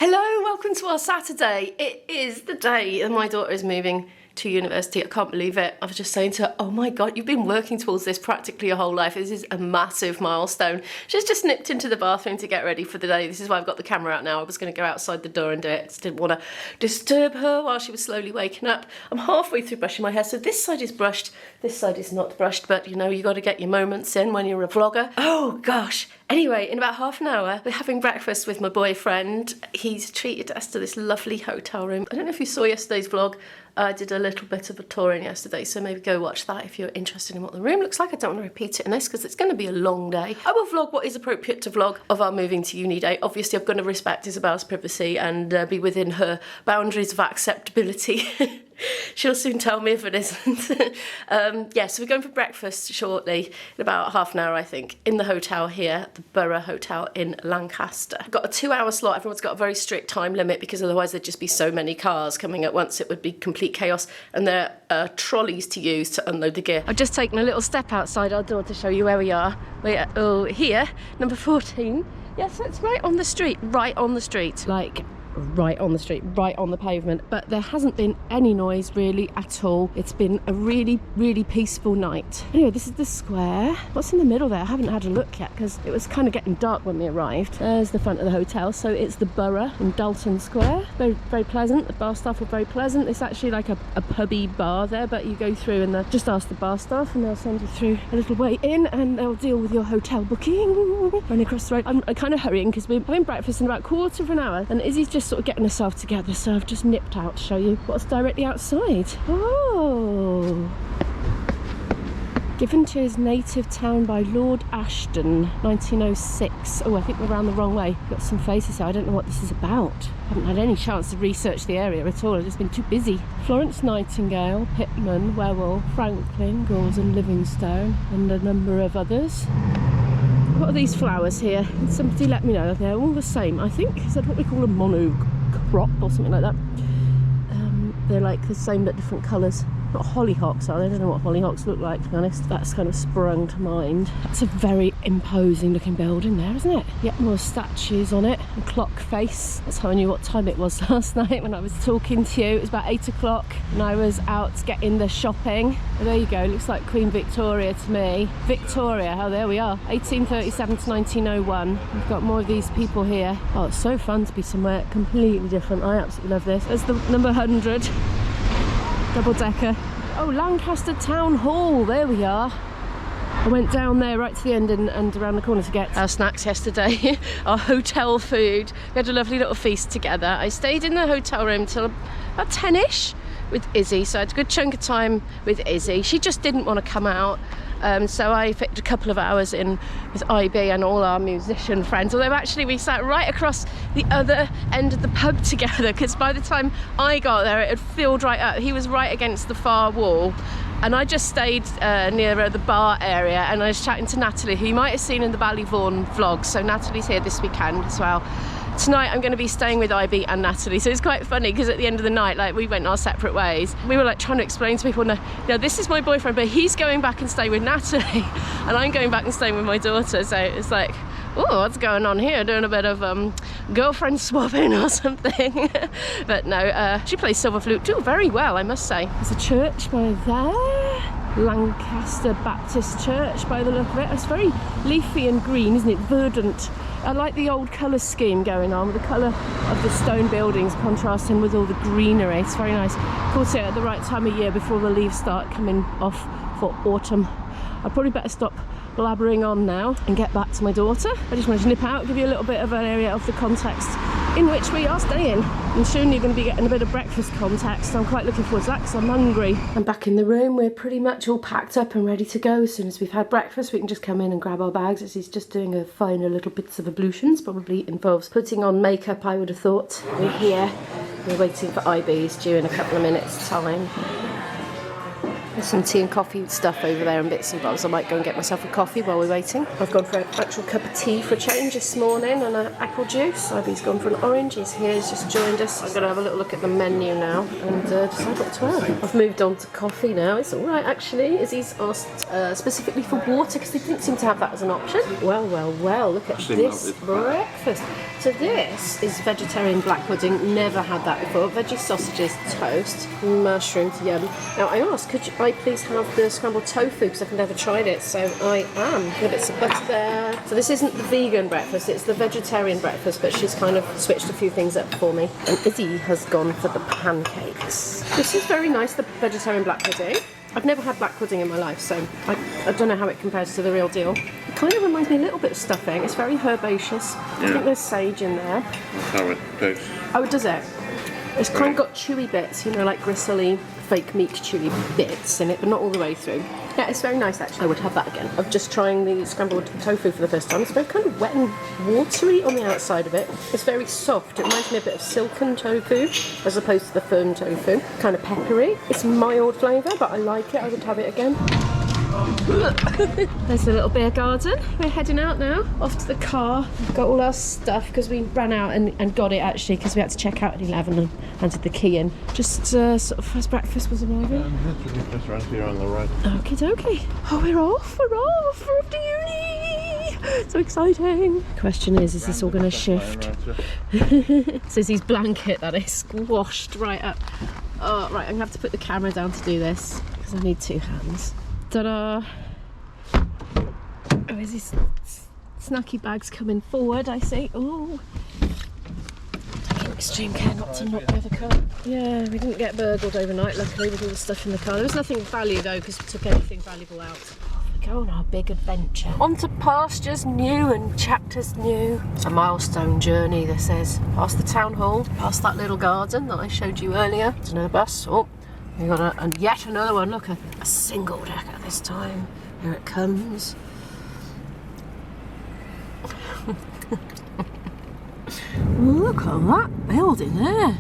Hello, welcome to our Saturday. It is the day that my daughter is moving to university. I can't believe it. I was just saying to her, oh my God, you've been working towards this practically your whole life. This is a massive milestone. She's just nipped into the bathroom to get ready for the day. This is why I've got the camera out now. I was going to go outside the door and do it. Just didn't want to disturb her while she was slowly waking up. I'm halfway through brushing my hair, so this side is brushed, this side is not brushed, but you know, you got to get your moments in when you're a vlogger. Oh gosh. Anyway, in about half an hour, we're having breakfast with my boyfriend. He's treated us to this lovely hotel room. I don't know if you saw yesterday's vlog. I did a little bit of a touring yesterday, so maybe go watch that if you're interested in what the room looks like. I don't want to repeat it in this because it's going to be a long day. I will vlog what is appropriate to vlog of our moving to uni day. Obviously, I'm going to respect Isabel's privacy and be within her boundaries of acceptability. She'll soon tell me if it isn't. Yeah, so we're going for breakfast shortly, in about half an hour, I think, in the hotel here, the Borough Hotel in Lancaster. I've got a 2-hour slot. Everyone's got a very strict time limit because otherwise there'd just be so many cars coming at once. It would be complete chaos. And there are trolleys to use to unload the gear. I've just taken a little step outside our door to show you where we are. We're here, number 14. Yes, it's right on the street, like right on the street, right on the pavement, but there hasn't been any noise really at all. It's been a really peaceful night. Anyway, this is the square. What's in the middle there? I haven't had a look yet because it was kind of getting dark when we arrived. There's the front of the hotel, so it's the Borough in Dalton Square. Very pleasant. The bar staff were very pleasant. It's actually like a pubby bar there, but you go through and just ask the bar staff and they'll send you through a little way in and they'll deal with your hotel booking. Running across the road. I'm kind of hurrying because we're having breakfast in about a quarter of an hour and Izzy's just sort of getting herself together, so I've just nipped out to show you what's directly outside. Oh, given to his native town by Lord Ashton, 1906. Oh, I think we're around the wrong way. Got some faces here. I don't know what this is about. I haven't had any chance to research the area at all. I've just been too busy. Florence Nightingale, Pitman, Wewell, Franklin, Gordon, Livingstone, and a number of others. What are these flowers here? Somebody let me know. They're all the same, I think. Is that what we call a monocrop or something like that? They're like the same but different colours. Not hollyhocks, are they? I don't know what hollyhocks look like, to be honest. That's kind of sprung to mind. That's a very imposing looking building there, isn't it? Yet more statues on it. A clock face. That's how I knew what time it was last night when I was talking to you. It was about 8 o'clock and I was out getting the shopping. Oh, there you go. Looks like Queen Victoria to me. Victoria, oh, there we are. 1837 to 1901. We've got more of these people here. Oh, it's so fun to be somewhere completely different. I absolutely love this. There's the number 100. Double-decker. Oh, Lancaster Town Hall, there we are. I went down there right to the end and around the corner to get our snacks yesterday, our hotel food. We had a lovely little feast together. I stayed in the hotel room till about 10ish with Izzy, so I had a good chunk of time with Izzy. She just didn't want to come out. So I picked a couple of hours in with IB and all our musician friends, although actually we sat right across the other end of the pub together because by the time I got there it had filled right up. He was right against the far wall and I just stayed near the bar area and I was chatting to Natalie, who you might have seen in the Ballyvaughan vlog. So Natalie's here this weekend as well. Tonight I'm going to be staying with IB and Natalie, so it's quite funny because at the end of the night, like, we went our separate ways. We were like trying to explain to people, no, this is my boyfriend, but he's going back and staying with Natalie and I'm going back and staying with my daughter. So it's like, oh, what's going on here? Doing a bit of girlfriend swapping or something. But no, she plays silver flute too very well, I must say. There's a church by there. Lancaster Baptist Church by the look of it. It's very leafy and green, isn't it? Verdant. I like the old colour scheme going on with the colour of the stone buildings contrasting with all the greenery. It's very nice. Of course, at the right time of year before the leaves start coming off for autumn. I'd probably better stop blabbering on now and get back to my daughter. I just wanted to nip out, give you a little bit of an area of the context in which we are staying. And soon you're going to be getting a bit of breakfast context. I'm quite looking forward to that because I'm hungry. I'm back in the room. We're pretty much all packed up and ready to go. As soon as we've had breakfast, we can just come in and grab our bags. As he's just doing a final little bits of ablutions. Probably involves putting on makeup, I would have thought. We're here. We're waiting for IB. He's due in a couple of minutes' time. There's some tea and coffee stuff over there and bits and bobs. I might go and get myself a coffee while we're waiting. I've gone for an actual cup of tea for a change this morning and an apple juice. Ivy's gone for an orange. He's here, he's just joined us. I'm going to have a little look at the menu now and decide what to have. I've moved on to coffee now. It's all right, actually. Izzy's asked specifically for water because they didn't seem to have that as an option. Well, well, well, look at this breakfast. So this is vegetarian black pudding. Never had that before. Veggie sausages, toast, mushrooms, yum. Now I asked, could I please have the scrambled tofu because I've never tried it, so I am. Got bits of butter there. So this isn't the vegan breakfast, it's the vegetarian breakfast, but she's kind of switched a few things up for me. And Izzy has gone for the pancakes. This is very nice, the vegetarian black pudding. I've never had black pudding in my life, so I don't know how it compares to the real deal. It kind of reminds me a little bit of stuffing. It's very herbaceous. Yeah. I think there's sage in there. That's how it tastes. Oh, does it? It's kind of got chewy bits, you know, like gristly, fake meat chewy bits in it, but not all the way through. Yeah, it's very nice actually. I would have that again. I'm just trying the scrambled tofu for the first time. It's very kind of wet and watery on the outside of it. It's very soft. It reminds me a bit of silken tofu as opposed to the firm tofu. Kind of peppery. It's mild flavour, but I like it. I would have it again. There's a little beer garden. We're heading out now, off to the car. We've got all our stuff because we ran out and got it actually because we had to check out at 11 and handed the key in. Just sort of as breakfast was arriving. Just around here on the right. Okie dokie. Oh, we're off. We're off. We're off to uni. So exciting. Question is this all going to shift? So Izzy's blanket that is squashed right up. Oh, right. I'm going to have to put the camera down to do this because I need two hands. Ta-da! Oh, is this snacky bag's coming forward, I see. Oh, taking extreme care not to knock the other car. Yeah, we didn't get burgled overnight, luckily, with all the stuff in the car. There was nothing of value, though, because we took everything valuable out. We go on our big adventure. On to pastures new and chapters new. It's a milestone journey, this is. Past the town hall, past that little garden that I showed you earlier. There's another bus. Oh. We got and yet another one, look, a single decker this time. Here it comes. Look at that building there.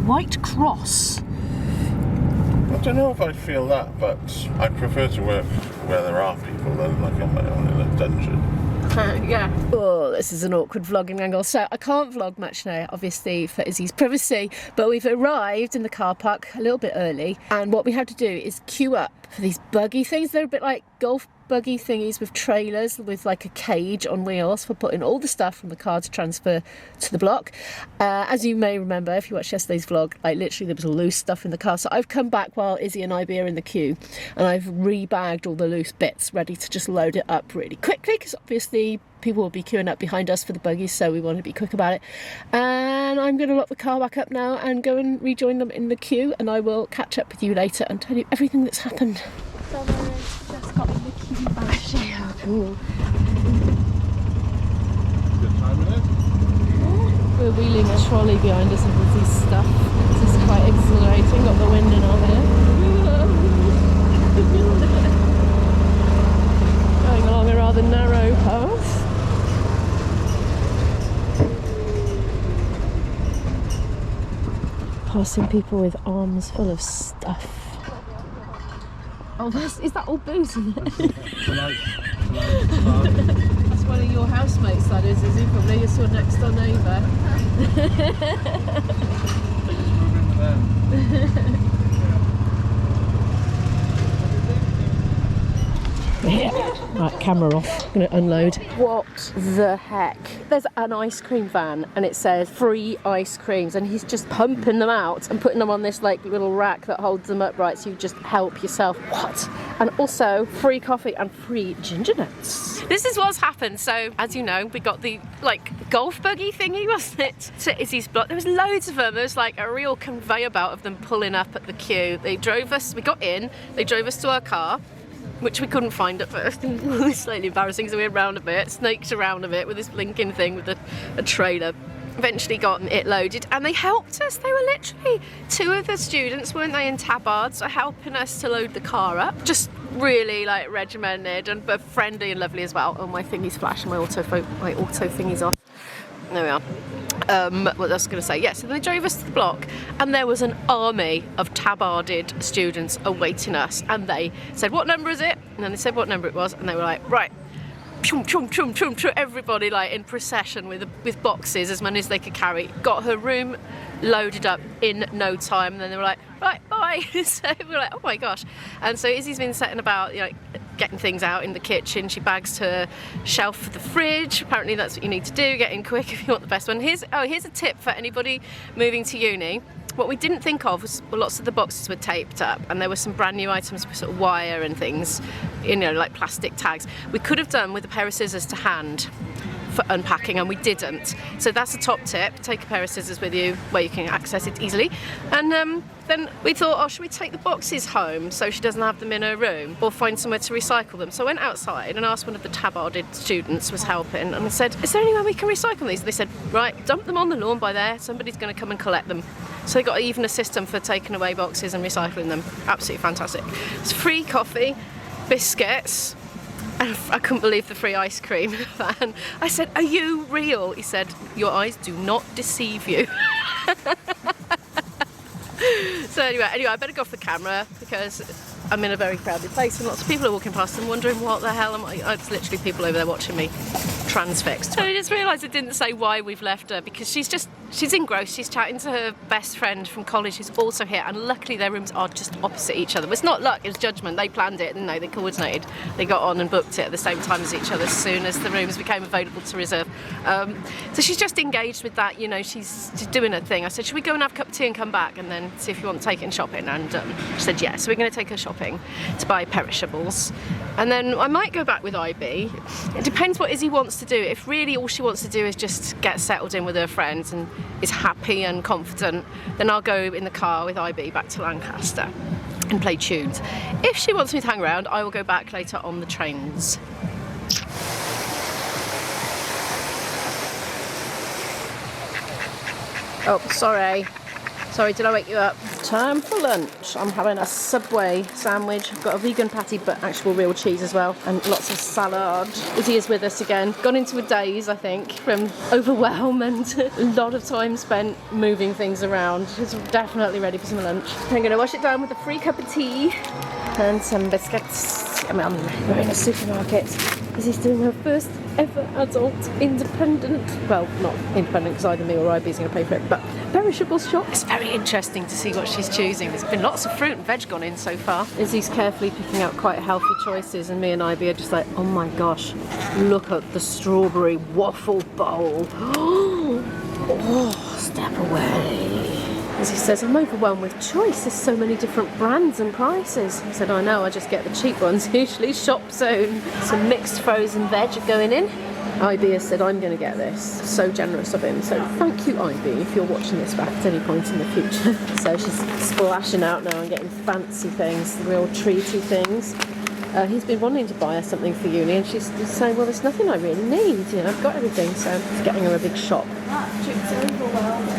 White Cross. I don't know if I'd feel that, but I'd prefer to work where there are people than like on my own in a dungeon. Yeah. Oh, this is an awkward vlogging angle. So I can't vlog much now, obviously, for Izzy's privacy, but we've arrived in the car park a little bit early, and what we have to do is queue up for these buggy things. They're a bit like golf buggy thingies with trailers with like a cage on wheels for putting all the stuff from the car to transfer to the block. As you may remember if you watched yesterday's vlog, like literally there was loose stuff in the car, so I've come back while Izzy and Ivy are in the queue and I've rebagged all the loose bits ready to just load it up really quickly because obviously people will be queuing up behind us for the buggies, so we want to be quick about it. And I'm going to lock the car back up now and go and rejoin them in the queue, and I will catch up with you later and tell you everything that's happened. So just got in the queue back. Cool. Good time in it? We're wheeling a trolley behind us with this stuff. This is quite exhilarating. Got the wind in our hair. Going along a rather narrow path. Passing people with arms full of stuff. Oh, is that all booze in it? That's one of your housemates, that is he? Probably your sort of next door neighbour. Right, camera off. I'm going to unload. What the heck? There's an ice cream van and it says free ice creams, and he's just pumping them out and putting them on this like little rack that holds them upright so you just help yourself. What? And also free coffee and free ginger nuts. This is what's happened. So as you know, we got the like golf buggy thingy, wasn't it, to Izzy's block. There was loads of them. There was like a real conveyor belt of them pulling up at the queue. They drove us, we got in, they drove us to our car, which we couldn't find at first. It was slightly embarrassing, so we went round a bit, snaked around a bit with this blinking thing with a trailer. Eventually got it loaded, and they helped us. They were literally two of the students, weren't they, in tabards, helping us to load the car up. Just really like regimented and but friendly and lovely as well. Oh, my thingy's flashing, my auto thingy's off. There we are. what else was I going to say? Yeah, so they drove us to the block, and there was an army of tabarded students awaiting us, and they said, what number is it? And then they said what number it was, and they were like, right, chum, chum, chum, chum, chum, everybody like in procession with boxes, as many as they could carry, got her room loaded up in no time, and then they were like, right, bye. So we were like, oh my gosh. And so Izzy's been setting about, you know, getting things out in the kitchen. She bags her shelf for the fridge. Apparently that's what you need to do, get in quick if you want the best one. Here's a tip for anybody moving to uni. What we didn't think of was lots of the boxes were taped up, and there were some brand new items with sort of wire and things, you know, like plastic tags. We could have done with a pair of scissors to hand for unpacking, and we didn't. So that's a top tip. Take a pair of scissors with you where you can access it easily. And then we thought, oh, should we take the boxes home so she doesn't have them in her room, or find somewhere to recycle them? So I went outside and asked one of the tabarded students was helping, and I said, is there anywhere we can recycle these? They said, right, dump them on the lawn by there, somebody's going to come and collect them. So they got even a system for taking away boxes and recycling them. Absolutely fantastic. It's free coffee, biscuits, and I couldn't believe the free ice cream. And I said, are you real? He said, your eyes do not deceive you. So anyway, I better go off the camera because I'm in a very crowded place and lots of people are walking past and wondering what the hell am I? Oh, it's literally people over there watching me transfixed. So I just realised I didn't say why we've left her, because she's engrossed. She's chatting to her best friend from college who's also here, and luckily their rooms are just opposite each other. But it's not luck, it's judgment. They planned it, and they coordinated. They got on and booked it at the same time as each other as soon as the rooms became available to reserve. So she's just engaged with that, you know, she's doing her thing. I said, should we go and have a cup of tea and come back and then see if you want to take it shopping? And she said yes. So we're going to take her shopping to buy perishables, and then I might go back with IB. It depends what Izzy wants to do. If really all she wants to do is just get settled in with her friends and is happy and confident, then I'll go in the car with IB back to Lancaster and play tunes. If she wants me to hang around, I will go back later on the trains. Oh, sorry, did I wake you up? Time for lunch. I'm having a Subway sandwich. I've got a vegan patty, but actual real cheese as well, and lots of salad. Izzy is with us again. Gone into a daze, I think, from overwhelm and a lot of time spent moving things around. She's definitely ready for some lunch. I'm going to wash it down with a free cup of tea and some biscuits. I mean, we're in a supermarket. Izzy's doing her first ever adult independent, well, not independent because either me or IB is going to pay for it, but perishables shop. It's very interesting to see what she's choosing. There's been lots of fruit and veg gone in so far. Izzy's carefully picking out quite healthy choices, and me and IB are just like, oh my gosh, look at the strawberry waffle bowl. Oh, step away. As he says, I'm overwhelmed with choice. There's so many different brands and prices. I said, I know, I just get the cheap ones, usually Shop Zone. Some mixed frozen veg are going in. IB has said, I'm going to get this. So generous of him. So thank you, IB, if you're watching this back at any point in the future. So she's splashing out now and getting fancy things, real treaty things. He's been wanting to buy her something for uni, and she's saying, well, there's nothing I really need, you know, I've got everything. So he's getting her a big shop.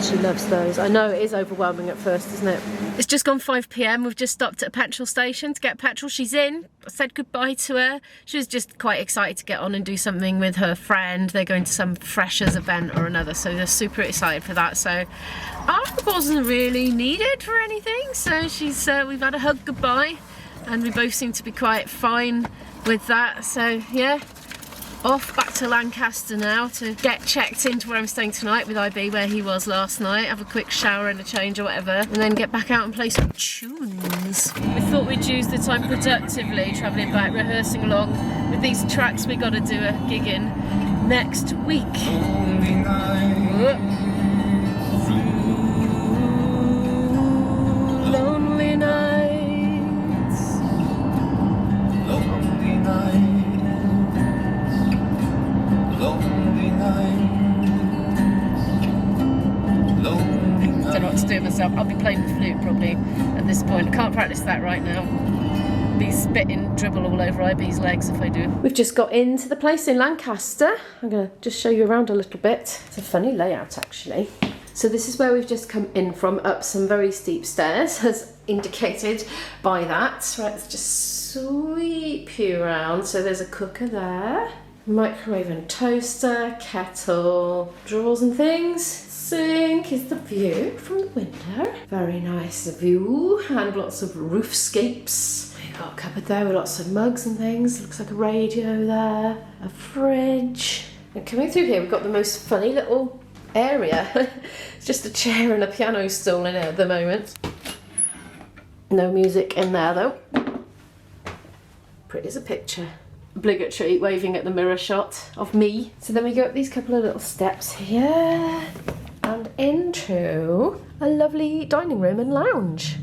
She loves those. I know it is overwhelming at first, isn't it? It's just gone 5 PM. We've just stopped at a petrol station to get petrol. She's in. I said goodbye to her. She was just quite excited to get on and do something with her friend. They're going to some freshers event or another, so they're super excited for that. So I wasn't really needed for anything, so she's we've had a hug goodbye, and we both seem to be quite fine with that. So yeah, off back to Lancaster now to get checked into where I'm staying tonight with IB, where he was last night, have a quick shower and a change or whatever, and then get back out and play some tunes. We thought we'd use the time productively travelling back, rehearsing along with these tracks we got to do a gig in next week. Lonely nights. Lonely nights. I don't know what to do with myself. I'll be playing the flute probably at this point. I can't practice that right now. Be spitting dribble all over IB's legs if I do. We've just got into the place in Lancaster. I'm going to just show you around a little bit. It's a funny layout actually. So this is where we've just come in from, up some very steep stairs as indicated by that. Right, let's just sweep you around. So there's a cooker there. Microwave and toaster, kettle, drawers and things. Missing is the view from the window. Very nice view and lots of roofscapes. We've got a cupboard there with lots of mugs and things. Looks like a radio there, a fridge. And coming through here, we've got the most funny little area. It's just a chair and a piano stool in it at the moment. No music in there though. Pretty as a picture. Obligatory waving at the mirror shot of me. So then we go up these couple of little steps here and into a lovely dining room and lounge.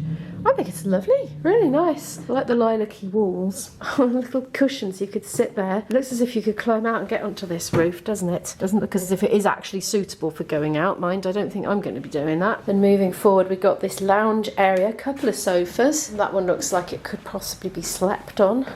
I think it's lovely, really nice. I like the lilac-y walls. Little cushions, you could sit there. It looks as if you could climb out and get onto this roof, doesn't it? Doesn't look as if it is actually suitable for going out. Mind, I don't think I'm going to be doing that. Then moving forward, we've got this lounge area, a couple of sofas. That one looks like it could possibly be slept on.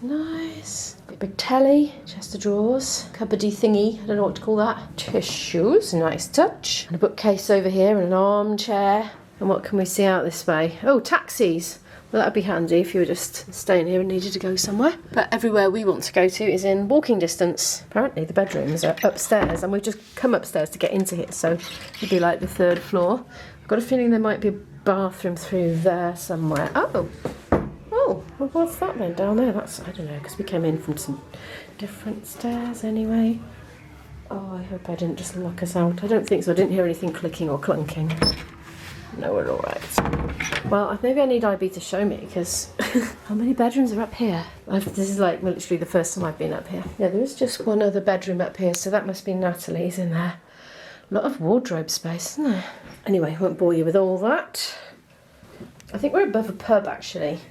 Nice. Big telly, chest of drawers, cupboardy thingy, I don't know what to call that. Tissues, nice touch. And a bookcase over here and an armchair. And what can we see out this way? Oh, taxis. Well, that'd be handy if you were just staying here and needed to go somewhere. But everywhere we want to go to is in walking distance. Apparently the bedrooms are upstairs and we've just come upstairs to get into here, so it'd be like the 3rd floor. I've got a feeling there might be a bathroom through there somewhere. Oh, well, what's that then down there? That's, I don't know, because we came in from some different stairs anyway. Oh, I hope I didn't just lock us out. I don't think so. I didn't hear anything clicking or clunking. No, we're all right. Well, maybe I need IB to show me, because how many bedrooms are up here? This is like literally the first time I've been up here. Yeah, there is just one other bedroom up here, so that must be Natalie's in there. A lot of wardrobe space, isn't there? Anyway, I won't bore you with all that. I think we're above a pub, actually.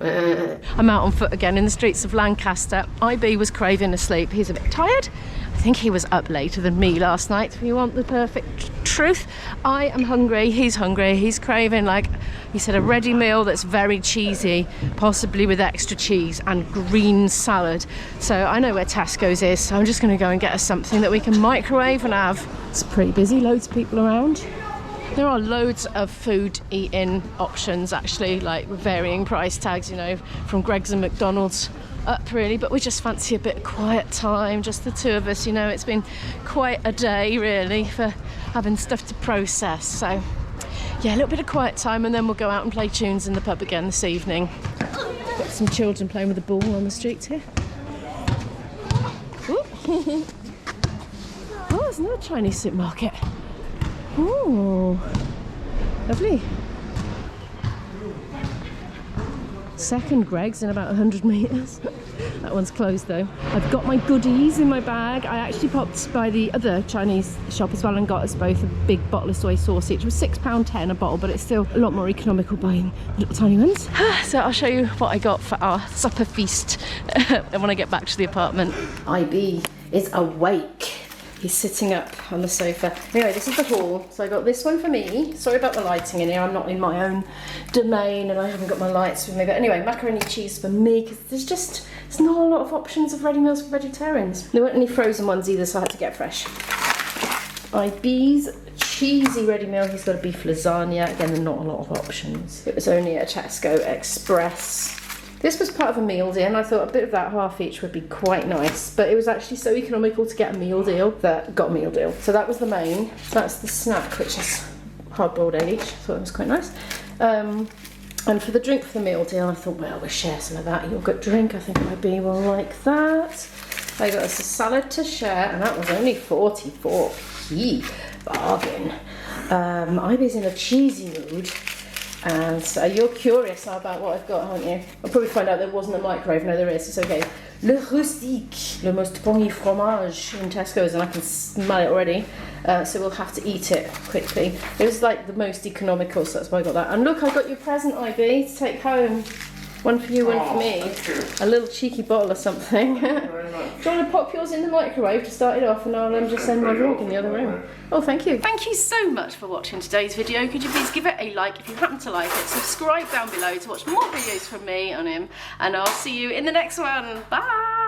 I'm out on foot again in the streets of Lancaster. IB was craving a sleep. He's a bit tired. I think he was up later than me last night. If you want the perfect truth, I am hungry. He's hungry. He's craving, like he said, a ready meal that's very cheesy, possibly with extra cheese and green salad. So I know where Tesco's is, so I'm just going to go and get us something that we can microwave and have. It's pretty busy. Loads of people around. There are loads of food eating options actually, like with varying price tags, you know, from Greggs and McDonald's up really, but we just fancy a bit of quiet time, just the two of us, you know. It's been quite a day really for having stuff to process, so yeah, a little bit of quiet time and then we'll go out and play tunes in the pub again this evening. Got some children playing with a ball on the street here. Oh, there's another Chinese supermarket. Oh, lovely. Second Greggs in about 100 metres. That one's closed though. I've got my goodies in my bag. I actually popped by the other Chinese shop as well and got us both a big bottle of soy sauce each. It was £6.10 a bottle, but it's still a lot more economical buying little tiny ones. So I'll show you what I got for our supper feast when I get back to the apartment. IB is awake. He's sitting up on the sofa. Anyway, this is the haul. So I got this one for me. Sorry about the lighting in here. I'm not in my own domain and I haven't got my lights with me. But anyway, macaroni cheese for me, because there's not a lot of options of ready meals for vegetarians. There weren't any frozen ones either, so I had to get fresh. IB's cheesy ready meal. He's got a beef lasagna. Again, there are not a lot of options. It was only a Tesco Express. This was part of a meal deal and I thought a bit of that half each would be quite nice, but it was actually so economical to get a meal deal that got a meal deal. So that was the main. So that's the snack, which is hard-boiled egg each. I thought it was quite nice. And for the drink for the meal deal, I thought, well, we'll share some of that yogurt drink. I think IB will like that. I got us a salad to share and that was only 44p. Bargain. IB's in a cheesy mood. And so you're curious about what I've got, aren't you? I'll probably find out there wasn't a microwave. No, there is. It's okay. Le rustique, le most bon fromage in Tesco's, and I can smell it already. So we'll have to eat it quickly. It was like the most economical, so that's why I got that. And look, I got you a present, IB, to take home. One for you, one for me. A little cheeky bottle or something. Do you want to pop yours in the microwave to start it off, and I'll just send my vlog in the other room. Oh, thank you. Thank you so much for watching today's video. Could you please give it a like if you happen to like it. Subscribe down below to watch more videos from me on him. And I'll see you in the next one. Bye.